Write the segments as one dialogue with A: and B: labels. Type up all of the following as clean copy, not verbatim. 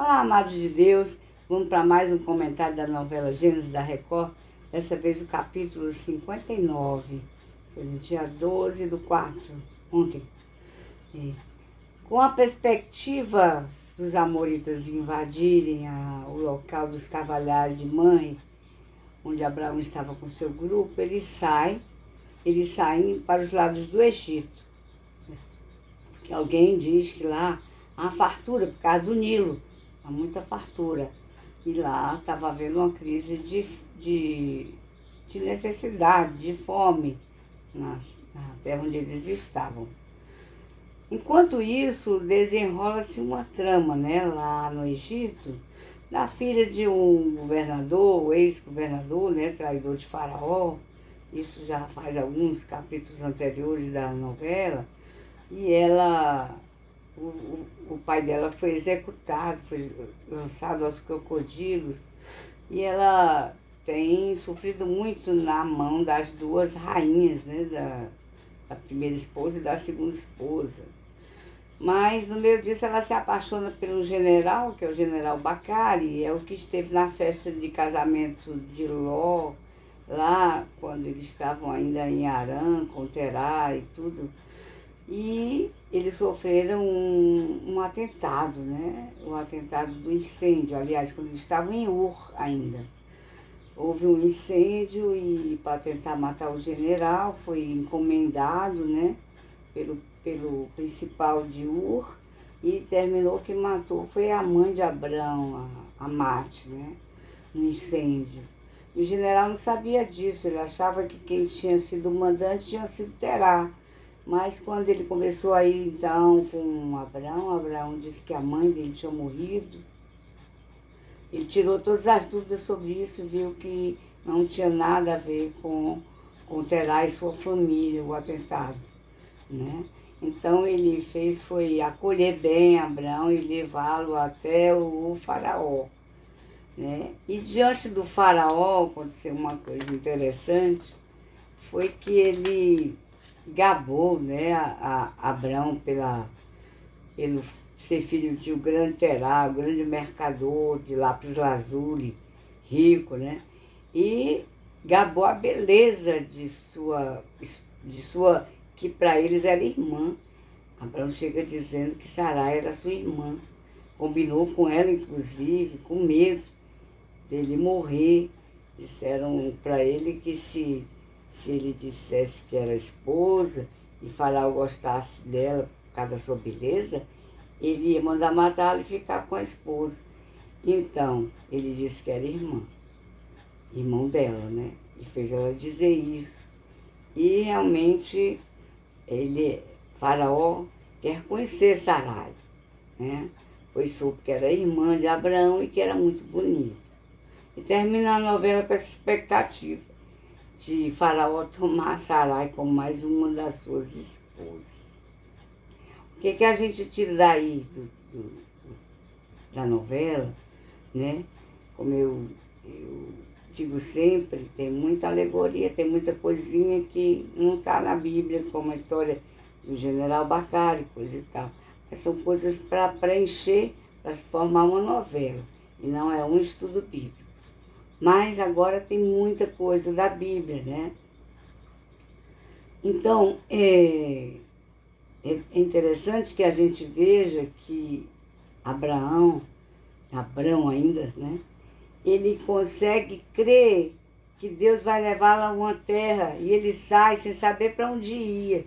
A: Olá, amados de Deus, vamos para mais um comentário da novela Gênesis da Record, dessa vez o capítulo 59, foi no dia 12/4, ontem. Com a perspectiva dos amoritas invadirem o local dos cavalares de Mãe, onde Abraão estava com seu grupo, eles saem para os lados do Egito. Porque alguém diz que lá há fartura por causa do Nilo, há muita fartura. E lá estava havendo uma crise de necessidade, de fome na terra onde eles estavam. Enquanto isso, desenrola-se uma trama, lá no Egito, da filha de um governador, o ex-governador, traidor de Faraó. Isso já faz alguns capítulos anteriores da novela. E o pai dela foi executado, foi lançado aos crocodilos. E ela tem sofrido muito na mão das duas rainhas, da primeira esposa e da segunda esposa. Mas, no meio disso, ela se apaixona pelo general, que é o general Bacari, é o que esteve na festa de casamento de Ló, lá quando eles estavam ainda em Harã, com Terá e tudo. E eles sofreram um atentado, o atentado do incêndio, aliás, quando eles estavam em Ur ainda. Houve um incêndio e, para tentar matar o general, foi encomendado, pelo principal de Ur, e terminou que matou, foi a mãe de Abrão, a Mate, no incêndio. E o general não sabia disso, ele achava que quem tinha sido o mandante tinha sido Terá. Mas quando ele começou a ir, então, com Abraão disse que a mãe dele tinha morrido. Ele tirou todas as dúvidas sobre isso, viu que não tinha nada a ver com Terá e sua família, o atentado, Então, ele foi acolher bem Abraão e levá-lo até o faraó, E diante do faraó aconteceu uma coisa interessante, foi que ele gabou, a Abrão pelo ser filho de um grande Terá, um grande mercador de lápis lazuli, rico, E gabou a beleza de sua que para eles era irmã. Abrão chega dizendo que Sarai era sua irmã. Combinou com ela, inclusive, com medo dele morrer. Disseram para ele que se ele dissesse que era esposa e Faraó gostasse dela por causa da sua beleza, ele ia mandar matá-la e ficar com a esposa. Então, ele disse que era irmão dela, E fez ela dizer isso. E realmente, Faraó quer conhecer Sarai, Pois soube que era irmã de Abraão e que era muito bonita. E termina a novela com essa expectativa de Faraó tomar Sarai como mais uma das suas esposas. O que a gente tira daí da novela, Como eu digo sempre, tem muita alegoria, tem muita coisinha que não está na Bíblia, como a história do general Bacari, coisa e tal. Mas são coisas para preencher, para se formar uma novela, e não é um estudo bíblico. Mas agora tem muita coisa da Bíblia, Então, é interessante que a gente veja que Abrão ainda, ele consegue crer que Deus vai levá-lo a uma terra, e ele sai sem saber para onde ia.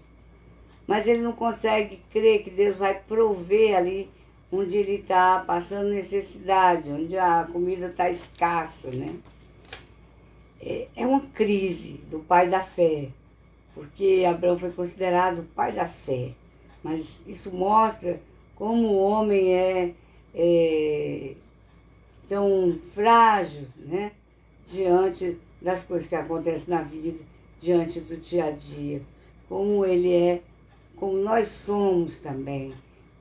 A: Mas ele não consegue crer que Deus vai prover ali onde ele está passando necessidade, onde a comida está escassa, É uma crise do pai da fé, porque Abraão foi considerado o pai da fé. Mas isso mostra como o homem é tão frágil, diante das coisas que acontecem na vida, diante do dia a dia. Como como nós somos também,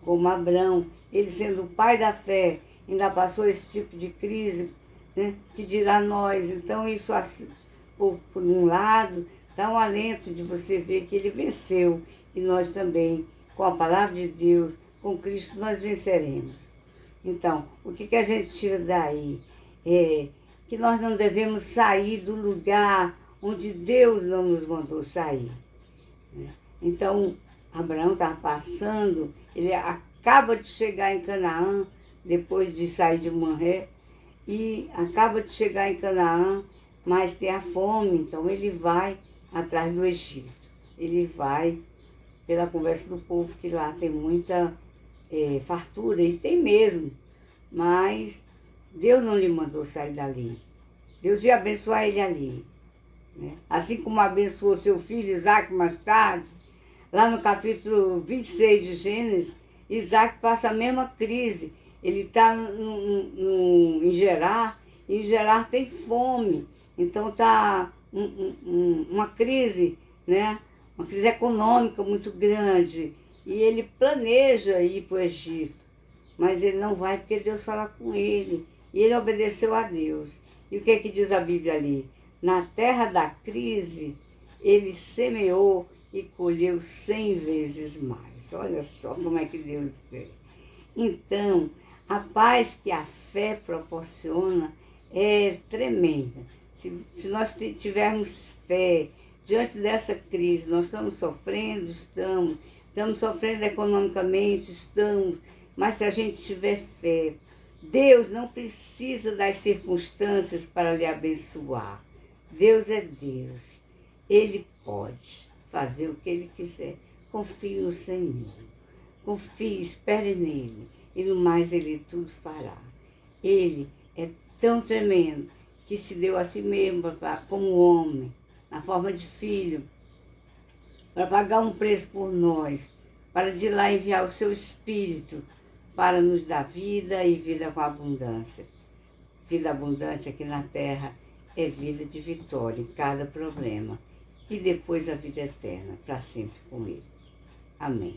A: como Abraão, ele sendo o pai da fé, ainda passou esse tipo de crise, que dirá nós. Então isso, por um lado, dá um alento de você ver que ele venceu, e nós também, com a palavra de Deus, com Cristo, nós venceremos. Então, o que a gente tira daí? É que nós não devemos sair do lugar onde Deus não nos mandou sair, né? Então, Abraão estava passando, ele acaba de chegar em Canaã, depois de sair de Mamré, e acaba de chegar em Canaã, mas tem a fome, então ele vai atrás do Egito. Ele vai pela conversa do povo, que lá tem muita fartura, e tem mesmo, mas Deus não lhe mandou sair dali. Deus ia abençoar ele ali, né? Assim como abençoou seu filho Isaac mais tarde, lá no capítulo 26 de Gênesis, Isaac passa a mesma crise. Ele está em Gerar, e em Gerar tem fome. Então está uma crise, né? Uma crise econômica muito grande. E ele planeja ir para o Egito, mas ele não vai porque Deus fala com ele. E ele obedeceu a Deus. E o que é que diz a Bíblia ali? Na terra da crise, ele semeou e colheu 100 vezes mais. Olha só como é que Deus é. Então, a paz que a fé proporciona é tremenda. Se nós tivermos fé diante dessa crise, nós estamos sofrendo, estamos sofrendo economicamente, mas se a gente tiver fé, Deus não precisa das circunstâncias para lhe abençoar. Deus é Deus. Ele pode fazer o que Ele quiser. Confie no Senhor. Confie, espere nele. E no mais Ele tudo fará. Ele é tão tremendo que se deu a si mesmo como homem, na forma de filho, para pagar um preço por nós, para de lá enviar o seu Espírito para nos dar vida e vida com abundância. Vida abundante aqui na terra é vida de vitória em cada problema. E depois a vida eterna, para sempre com Ele. Amém.